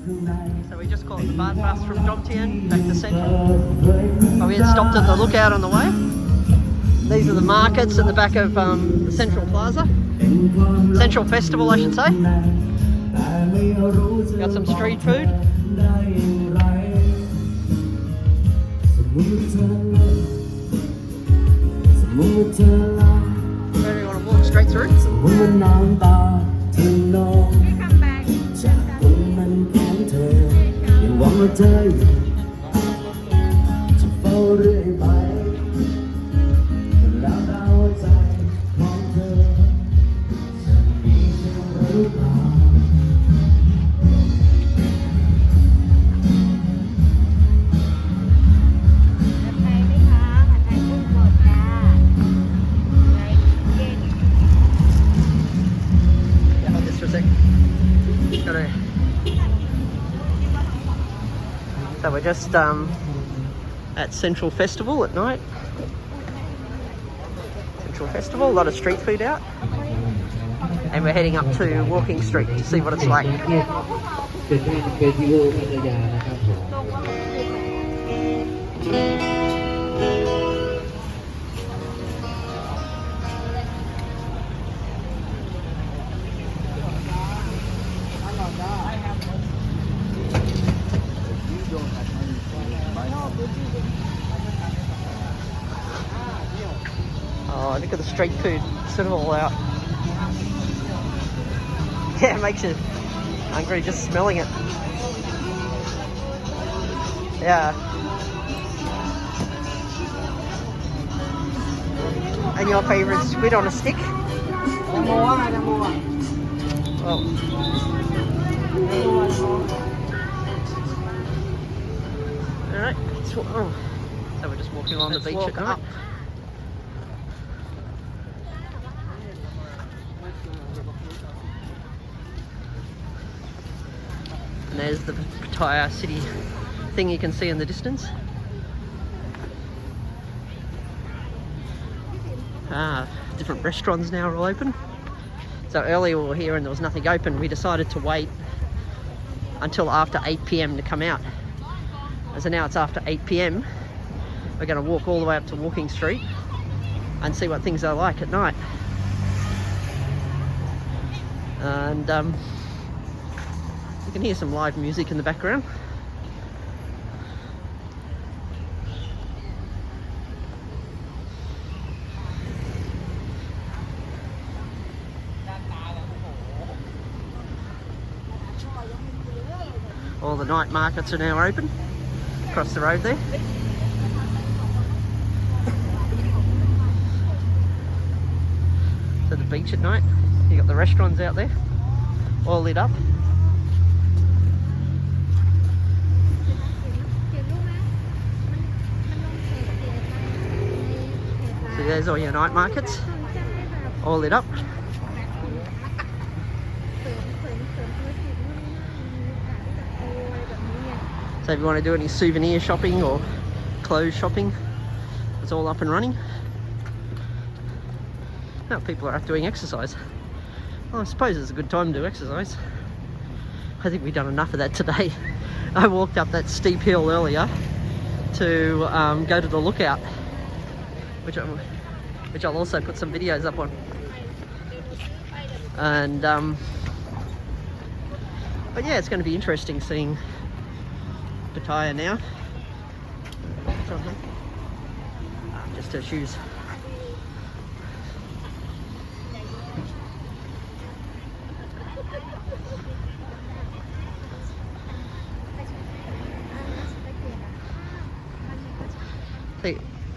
So we just caught the BART bus from Jomtien back to Central. But we had stopped at the Lookout on the way. These are the markets at the back of the Central Plaza. Central Festival, I should say. Got some street food. Where do you want to walk straight through? So we're just at Central Festival at night. Central Festival, a lot of street food out. And we're heading up to Walking Street to see what it's like. Oh, look at the street food, sort of all out. Yeah, it makes you hungry just smelling it. Yeah. And your favourite squid on a stick? Number one. Oh. Alright, so we're just walking along the beach at night. And there's the Pattaya city thing you can see in the distance. Different restaurants now are all open. So earlier we were here and there was nothing open. We decided to wait until after 8 PM to come out. So now it's after 8 PM. We're going to walk all the way up to Walking Street and see what things are like at night. And you can hear some live music in the background. All the night markets are now open across the road there. So the beach at night, you got the restaurants out there, all lit up. So there's all your night markets, all lit up. So if you want to do any souvenir shopping or clothes shopping, it's all up and running. Now people are out doing exercise. Well, I suppose it's a good time to do exercise. I think we've done enough of that today. I walked up that steep hill earlier to go to the Lookout, which I'll also put some videos up on. And but yeah, it's going to be interesting seeing Pattaya now. Just her shoes.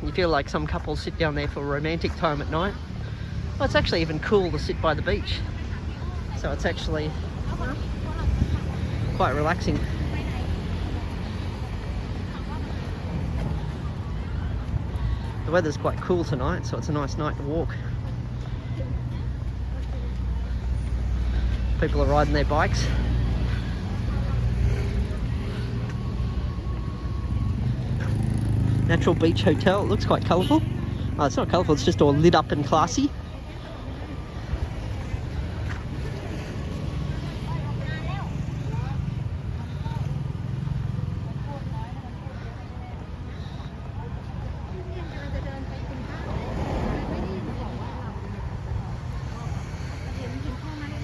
You feel like some couples sit down there for romantic time at night. Well, it's actually even cool to sit by the beach. So it's actually quite relaxing. The weather's quite cool tonight, so it's a nice night to walk. People are riding their bikes. Natural Beach Hotel, it looks quite colourful. Oh, it's not colourful, it's just all lit up and classy.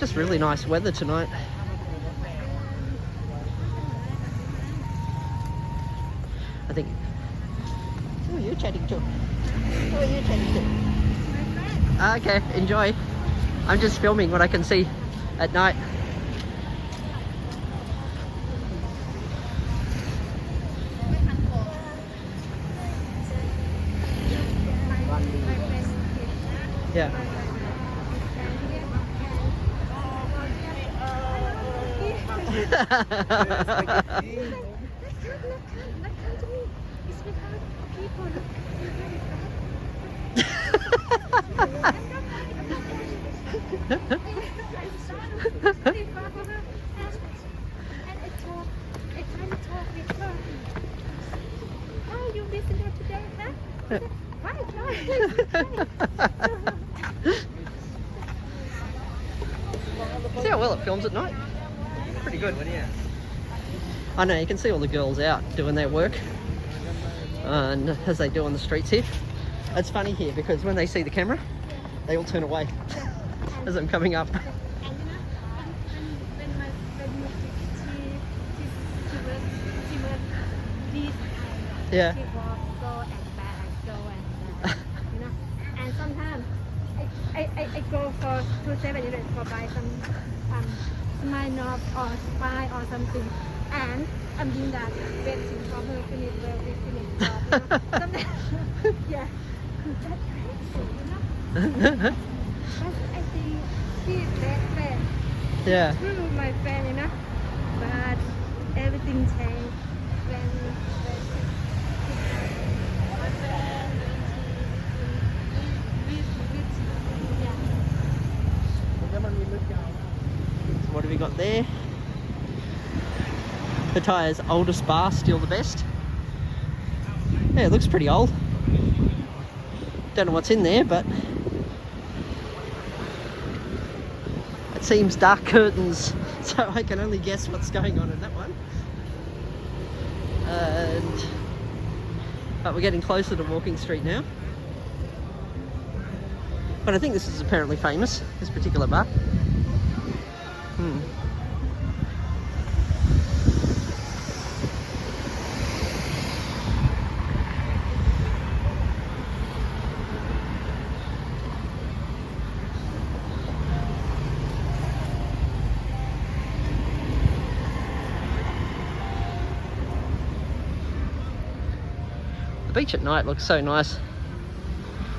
Just really nice weather tonight. I think. Who are you chatting to? Who are you chatting to? Okay, enjoy. I'm just filming what I can see at night. Yeah. See how well it films at night? Pretty good. I know, you can see all the girls out doing their work, and as they do on the streets here. It's funny here because when they see the camera, they all turn away as I'm coming up. Yeah. And sometimes I go for 7-Eleven for buy some Smirnoff or Sprite or something, and I'm doing that waiting for her to finish well, sometimes, yeah, that's crazy, But I think she's that friend. Yeah. Through my friend, but everything changed when What have we got there? Pattaya's oldest bar, still the best. Yeah, it looks pretty old. Don't know what's in there, but it seems dark curtains, so I can only guess what's going on in that one. But we're getting closer to Walking Street now. But I think this is apparently famous, this particular bar. The beach at night looks so nice.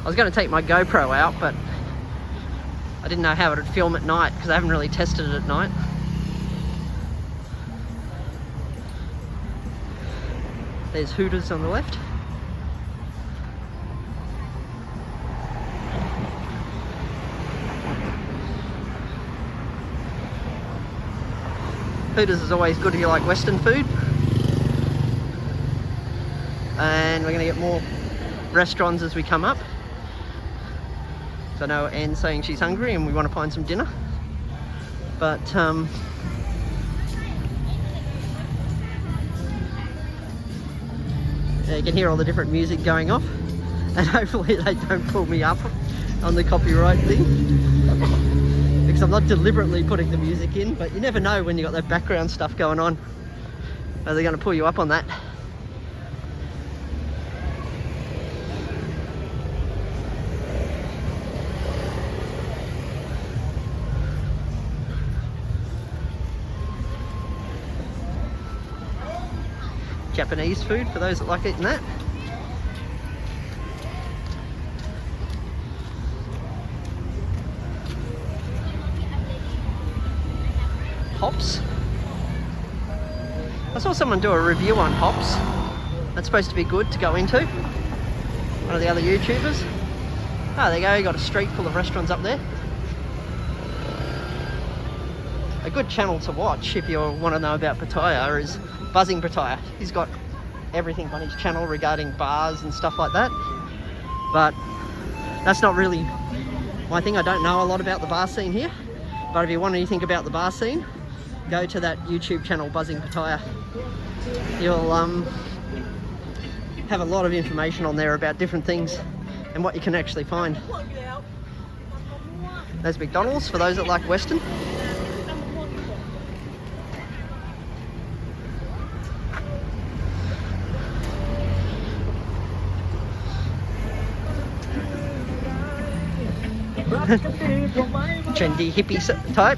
I was going to take my GoPro out, but I didn't know how it would film at night because I haven't really tested it at night. There's Hooters on the left. Hooters is always good if you like Western food. And we're going to get more restaurants as we come up. So I know Anne's saying she's hungry and we want to find some dinner. But yeah, you can hear all the different music going off. And hopefully they don't pull me up on the copyright thing. Because I'm not deliberately putting the music in, but you never know when you've got that background stuff going on. Are they going to pull you up on that? Japanese food for those that like eating that. Hops. I saw someone do a review on hops. That's supposed to be good to go into. One of the other YouTubers. Oh, there you go, you got a street full of restaurants up there. A good channel to watch if you want to know about Pattaya is Buzzing Pattaya. He's got everything on his channel regarding bars and stuff like that. But that's not really my thing. I don't know a lot about the bar scene here. But if you want anything about the bar scene, go to that YouTube channel, Buzzing Pattaya. You'll have a lot of information on there about different things and what you can actually find. There's McDonald's for those that like Western. Trendy hippie type.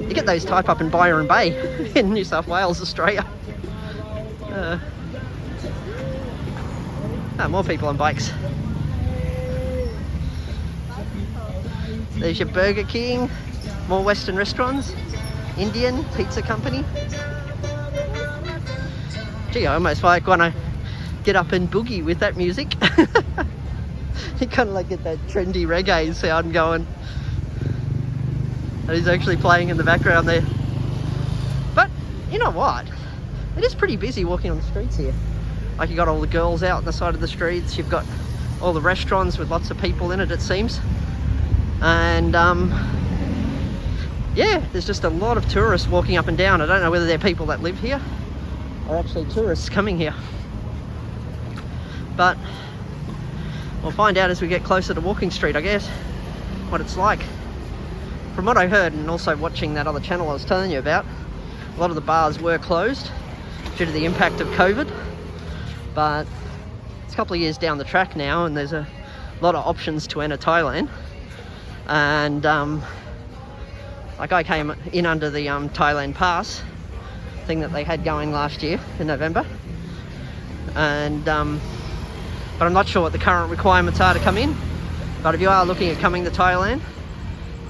You get those type up in Byron Bay in New South Wales, Australia. More people on bikes. There's your Burger King, more Western restaurants, Indian pizza company. Gee, I almost like want to get up and boogie with that music. You kind of like get that trendy reggae sound going. And he's actually playing in the background there. But you know what? It is pretty busy walking on the streets here. Like you got all the girls out on the side of the streets. You've got all the restaurants with lots of people in it seems. And yeah, there's just a lot of tourists walking up and down. I don't know whether they're people that live here or actually tourists coming here. But we'll find out as we get closer to Walking Street, I guess, what it's like. From what I heard, and also watching that other channel I was telling you about, a lot of the bars were closed due to the impact of COVID. But it's a couple of years down the track now, and there's a lot of options to enter Thailand. And like I came in under the Thailand Pass thing that they had going last year in November. And but I'm not sure what the current requirements are to come in. But if you are looking at coming to Thailand,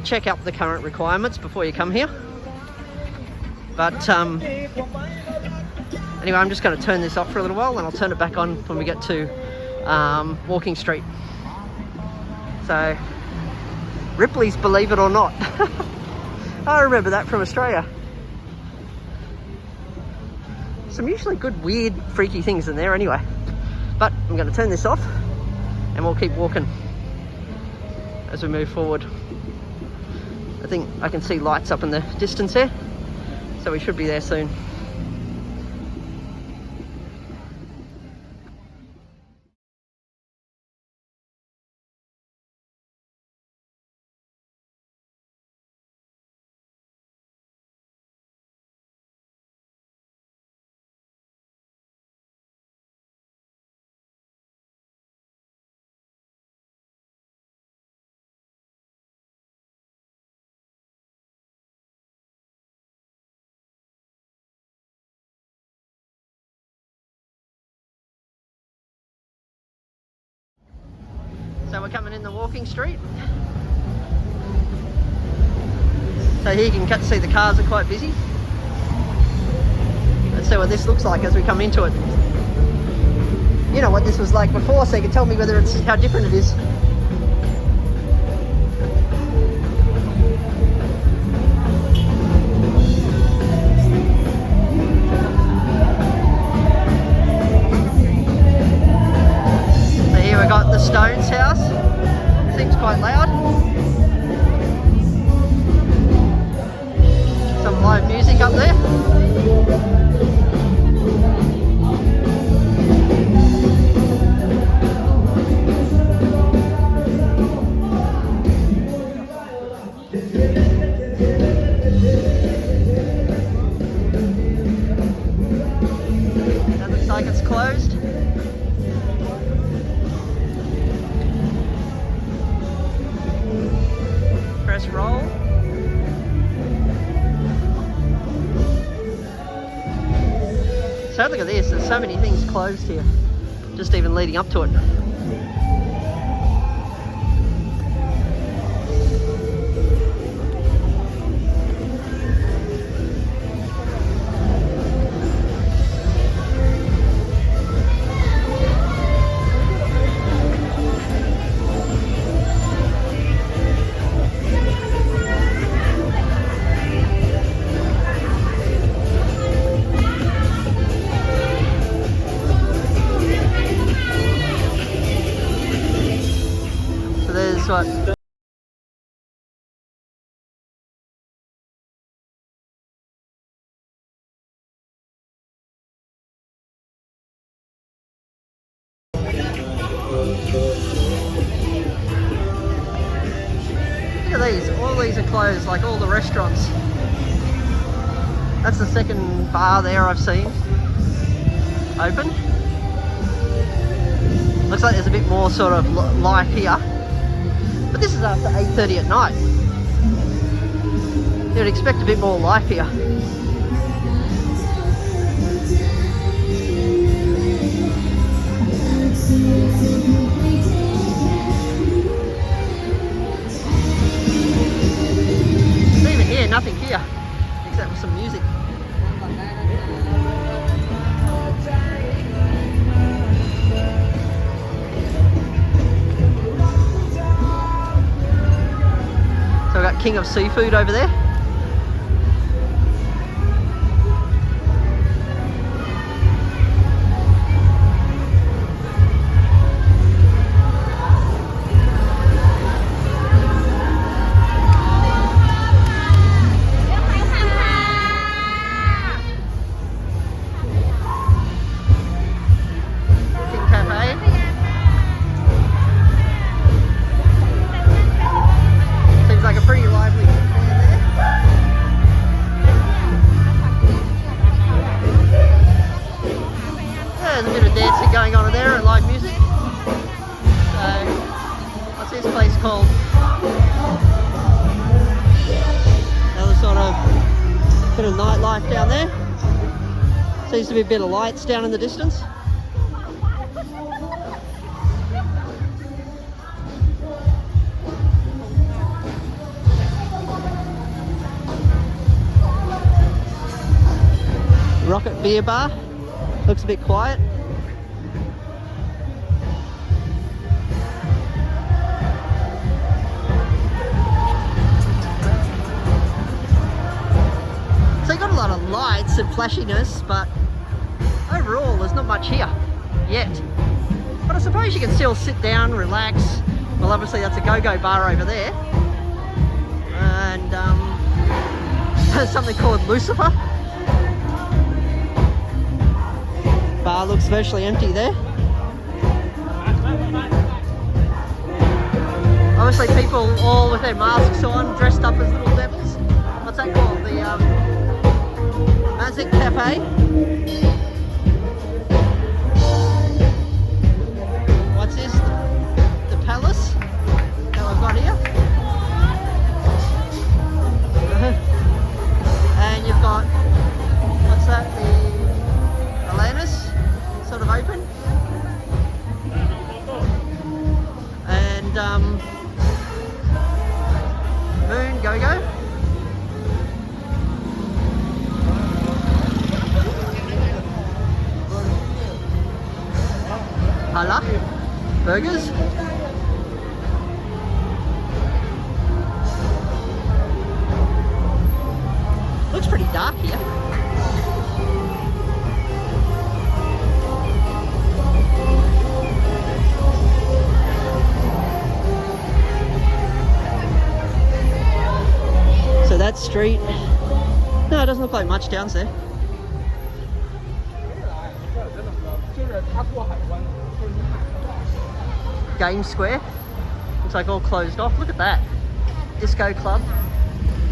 check out the current requirements before you come here. But anyway, I'm just going to turn this off for a little while and I'll turn it back on when we get to Walking Street. So, Ripley's Believe It or Not. I remember that from Australia. Some usually good, weird, freaky things in there anyway. But I'm going to turn this off and we'll keep walking as we move forward. I think I can see lights up in the distance there, so we should be there soon. So we're coming in the Walking Street. So here you can see the cars are quite busy. Let's see what this looks like as we come into it. You know what this was like before, so you can tell me whether it's how different it is. We've got the Stones house. Seems quite loud. Some live music up there. That looks like it's closed. Press roll. So look at this, there's so many things closed here, just even leading up to it. What? all these are closed, like all the restaurants. That's the second bar there I've seen open. Looks like there's a bit more sort of life here. But this is after 8:30 at night. You'd expect a bit more life here. Even here, nothing here, except for some music. So we've got King of Seafood over there. Nightlife down there. Seems to be a bit of lights down in the distance. Rocket Beer Bar. Looks a bit quiet. Lights and flashiness, but overall there's not much here yet. But I suppose you can still sit down, relax. Well, obviously that's a go-go bar over there, and there's something called Lucifer. Bar looks virtually empty there. Obviously people all with their masks on, dressed up as little devils. What's that called? The Magic Cafe. What's this? The Palace that we've got here. And you've got, what's that? The Atlantis, sort of open. And Moon Go-Go. Hala Burgers. Looks pretty dark here. So that street, no, it doesn't look like much down there. Game Square. Looks like all closed off. Look at that. Disco Club.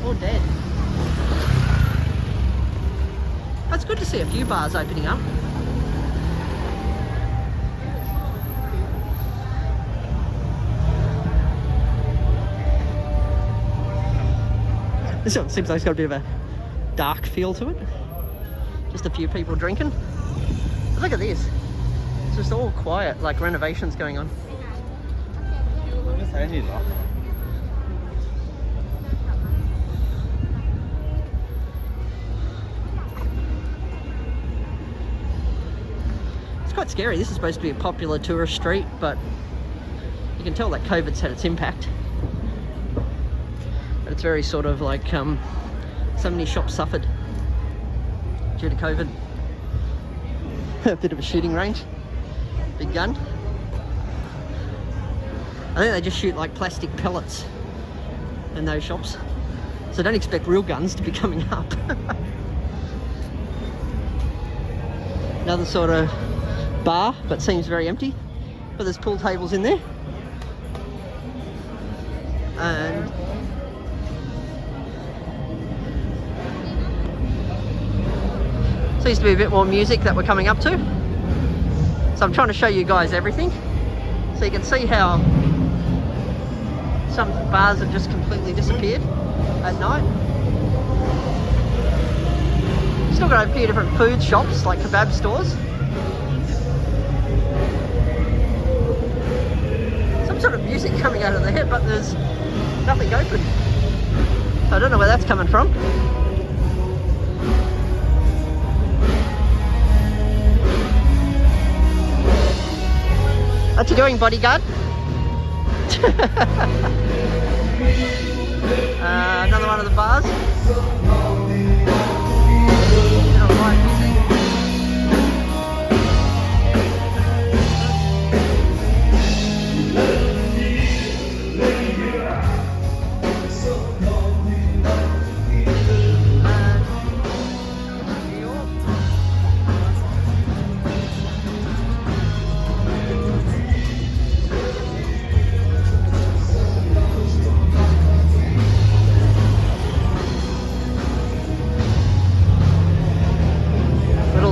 All dead. It's good to see a few bars opening up. This one seems like it's got a bit of a dark feel to it. Just a few people drinking. But look at this. It's just all quiet, like renovations going on. It's quite scary. This is supposed to be a popular tourist street, but you can tell that COVID's had its impact. But it's very sort of like so many shops suffered due to COVID. A bit of a shooting range. Big gun. I think they just shoot like plastic pellets in those shops. So don't expect real guns to be coming up. Another sort of bar, but seems very empty. But there's pool tables in there. And Seems to be a bit more music that we're coming up to. So I'm trying to show you guys everything. So you can see how some bars have just completely disappeared at night. Still got a few different food shops, like kebab stores. Some sort of music coming out of there, but there's nothing open. So I don't know where that's coming from. What you doing, bodyguard? Another one of the bars.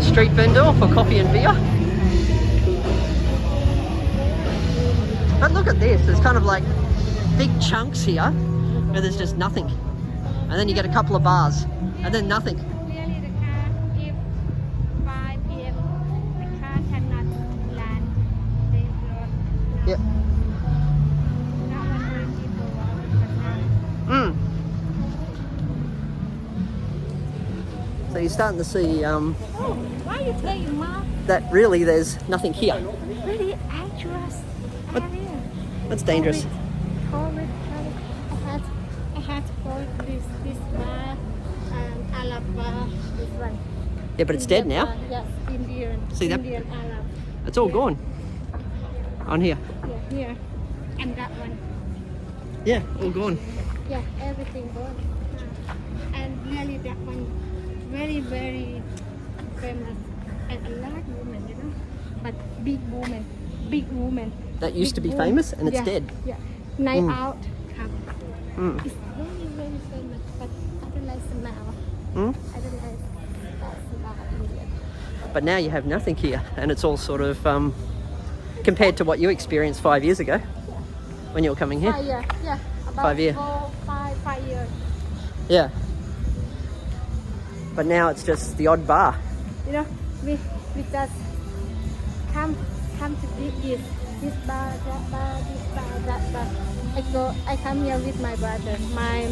Street vendor for coffee and beer. But look at this, there's kind of like big chunks here where there's just nothing. And then you get a couple of bars and then nothing. Clearly the car, if 5 p.m. the car cannot land this road. Yep. Not when people walk. So you're starting to see Why are you playing Mark? that really there's nothing here. Really dangerous area. That's dangerous. COVID. I had to go to this bar, Arab bar, this one. Yeah, but it's dead now. Yes, Indian. See that? Indian Arab. It's all gone. On here. Yeah, here. And that one. Yeah, all gone. Yeah, everything gone. And really that one, very, very famous. And a lot of women, you know. But big woman. That used to be Big famous and it's yeah, dead. Yeah. Night out. Mm. It's very, very famous. But I don't like smell. Mm. I don't like that smell of Indian. But now you have nothing here and it's all sort of compared to what you experienced 5 years ago when you were coming here. 5 years, yeah. About 5 years. 5 years. Yeah. But now it's just the odd bar. You know, we just come to this bar, that bar, this bar, that bar. I come here with my brother. My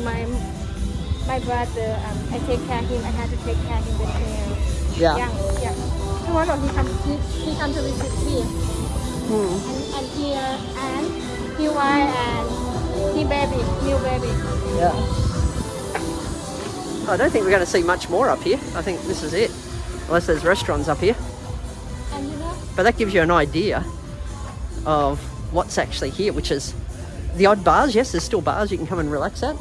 brother, I take care of him. I had to take care of him when he was Yeah. young. Yeah. Tomorrow he come to visit here. Mm. And here and his wife and his baby, new baby. Yeah. I don't think we're going to see much more up here. I think this is it. Unless there's restaurants up here. And you know, But that gives you an idea of what's actually here, which is the odd bars. Yes, there's still bars you can come and relax at.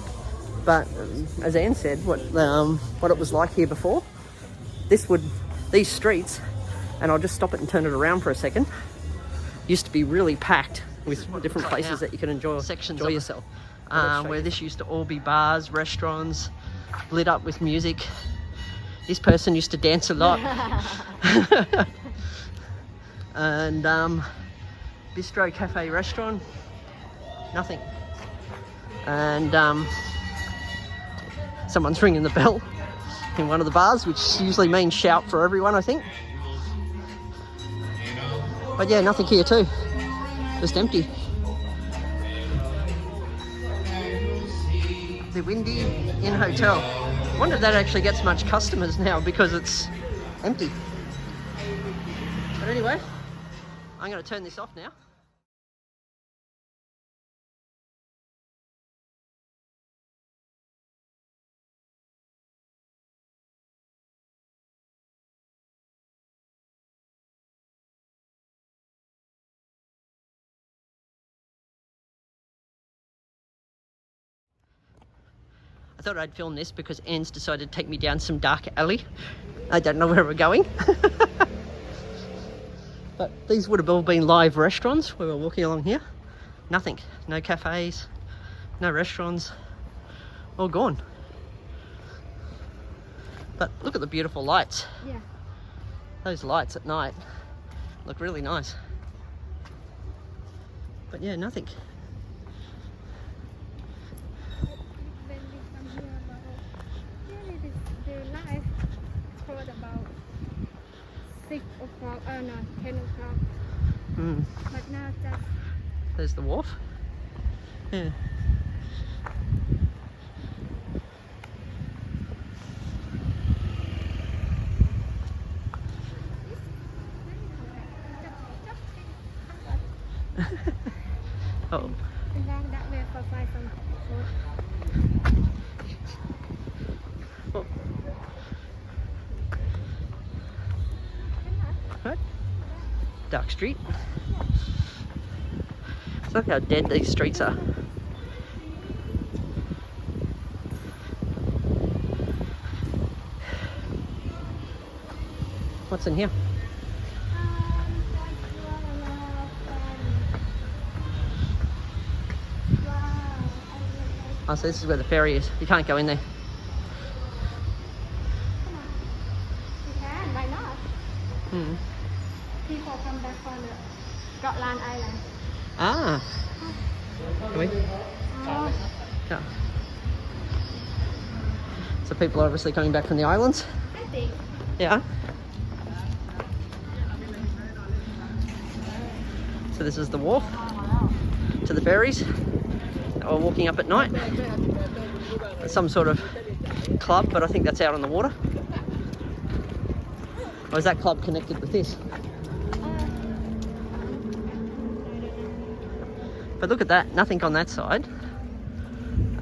But as Anne said, what it was like here before, these streets, and I'll just stop it and turn it around for a second, used to be really packed with different places that you can enjoy yourself. Where this used to all be bars, restaurants, lit up with music. This person used to dance a lot. And bistro, cafe, restaurant, nothing. And someone's ringing the bell in one of the bars, which usually means shout for everyone, I think. But yeah, nothing here too. Just empty. The Windy Inn Hotel. I wonder if that actually gets much customers now because it's empty. But anyway, I'm going to turn this off now. I thought I'd film this because Anne's decided to take me down some dark alley. I don't know where we're going. But these would have all been live restaurants. We were walking along here. Nothing. No cafes, no restaurants. All gone. But look at the beautiful lights. yeah. Those lights at night look really nice. But yeah, nothing. When we come here about usually the light close about 6 o'clock, no, 10 o'clock. But now just There's the wharf. Yeah. Oh. we walk that way for find some food. Oh. Right. Dark street. Look how dead these streets are. What's in here? Oh, so this is where the ferry is. You can't go in there. You can, why not? People come back from the Scotland Island. Ah. Can we? Oh, Yeah. So people are obviously coming back from the islands? I think. Yeah. So this is the wharf to the ferries that we're walking up at night. It's some sort of club, but I think that's out on the water. Or is that club connected with this? But look at that, nothing on that side.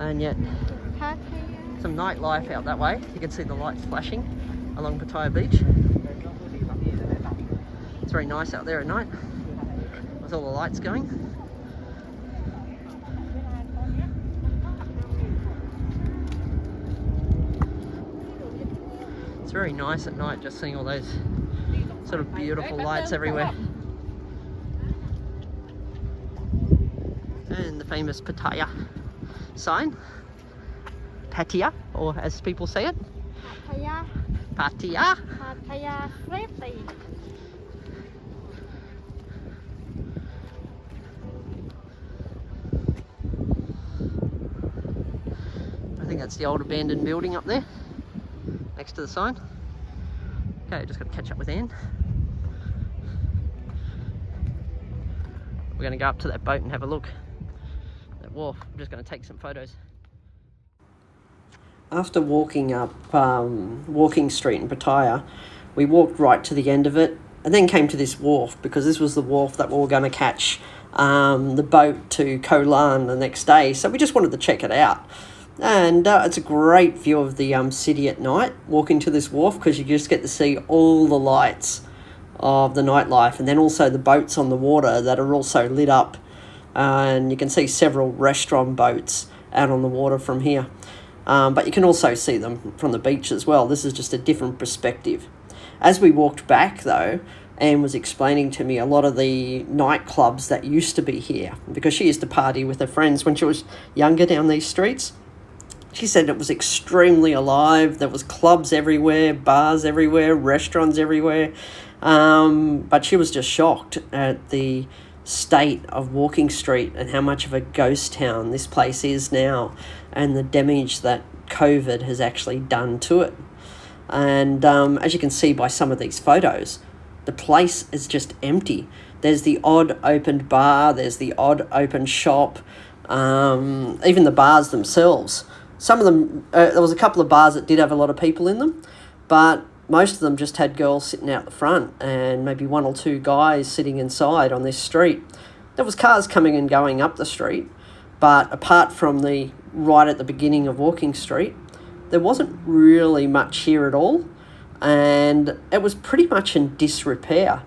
And yet Pattaya. some nightlife out that way. You can see the lights flashing along Pattaya Beach. It's very nice out there at night with all the lights going. It's very nice at night just seeing all those sort of beautiful lights everywhere. And the famous Pattaya sign. Pattaya, or as people say it, Pattaya. Pattaya. Pattaya safety. I think that's the old abandoned building up there, next to the sign. Okay, just got to catch up with Anne. We're going to go up to that boat and have a look. That wharf. I'm just going to take some photos. After walking up Walking Street in Pattaya, we walked right to the end of it and then came to this wharf because this was the wharf that we were going to catch the boat to Koh Lan the next day. So we just wanted to check it out. And it's a great view of the city at night, walking to this wharf, because you just get to see all the lights of the nightlife, and then also the boats on the water that are also lit up. And you can see several restaurant boats out on the water from here. But you can also see them from the beach as well. This is just a different perspective. As we walked back, though, Anne was explaining to me a lot of the nightclubs that used to be here, because she used to party with her friends when she was younger down these streets. She said it was extremely alive. There was clubs everywhere, bars everywhere, restaurants everywhere. But she was just shocked at the state of Walking Street and how much of a ghost town this place is now, and the damage that COVID has actually done to it. And as you can see by some of these photos, the place is just empty. There's the odd opened bar, there's the odd open shop, even the bars themselves. Some of them, there was a couple of bars that did have a lot of people in them, but most of them just had girls sitting out the front and maybe one or two guys sitting inside on this street. There was cars coming and going up the street, but apart from the right at the beginning of Walking Street, there wasn't really much here at all, and it was pretty much in disrepair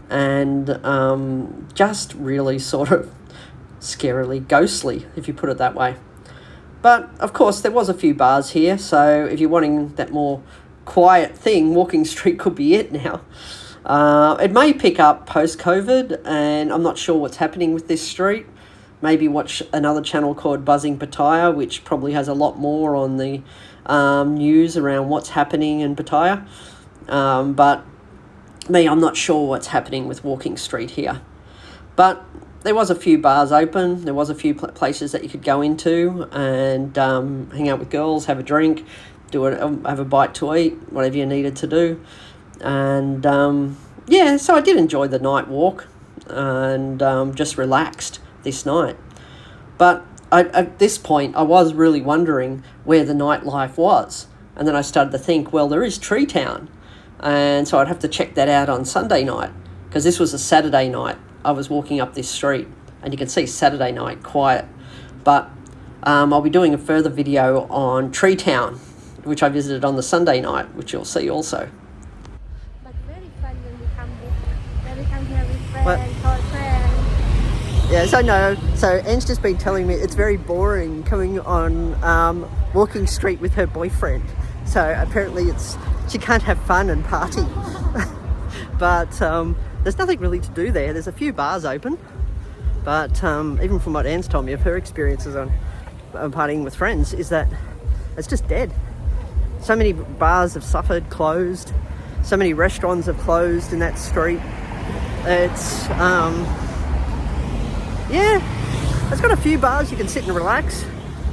and just really sort of scarily ghostly, if you put it that way. But, of course, there was a few bars here, so if you're wanting that more quiet thing, Walking Street could be it now. It may pick up post-COVID, and I'm not sure what's happening with this street. Maybe watch another channel called Buzzing Pattaya, which probably has a lot more on the news around what's happening in Pattaya. But I'm not sure what's happening with walking street here. But there was a few bars open. There was a few places that you could go into and hang out with girls, have a drink, have a bite to eat, whatever you needed to do. And yeah, so I did enjoy the night walk and just relaxed this night. But at this point, I was really wondering where the nightlife was. And then I started to think, well, there is Tree Town. And so I'd have to check that out on Sunday night, because this was a Saturday night. I was walking up this street and you can see Saturday night quiet. But I'll be doing a further video on Tree Town, which I visited on the Sunday night, which you'll see also. But very fun when we come here with friends, call friends. Yes, I know. So Anne's just been telling me it's very boring coming on walking street with her boyfriend. So apparently she can't have fun and party. But there's nothing really to do there. There's a few bars open. But even from what Anne's told me of her experiences on partying with friends, is that it's just dead. So many bars have suffered, closed. So many restaurants have closed in that street. It's, yeah, it's got a few bars you can sit and relax,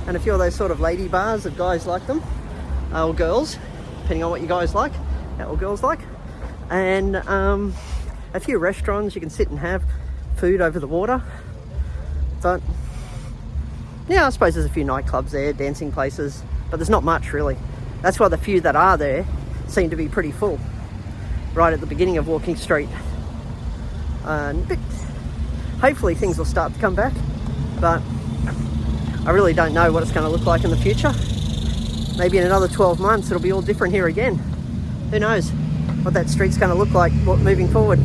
and a few of those sort of lady bars if guys like them, or girls, depending on what you guys like, or girls like. And a few restaurants you can sit and have food over the water. But yeah, I suppose there's a few nightclubs there, dancing places, but there's not much really. That's why the few that are there seem to be pretty full right at the beginning of Walking Street. But hopefully things will start to come back, but I really don't know what it's going to look like in the future. Maybe in another 12 months it'll be all different here again. Who knows what that street's going to look like moving forward.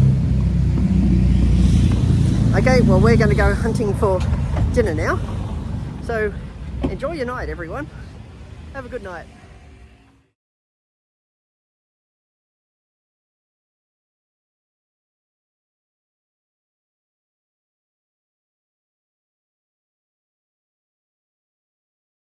Okay, well, we're going to go hunting for dinner now. So enjoy your night, everyone. Have a good night.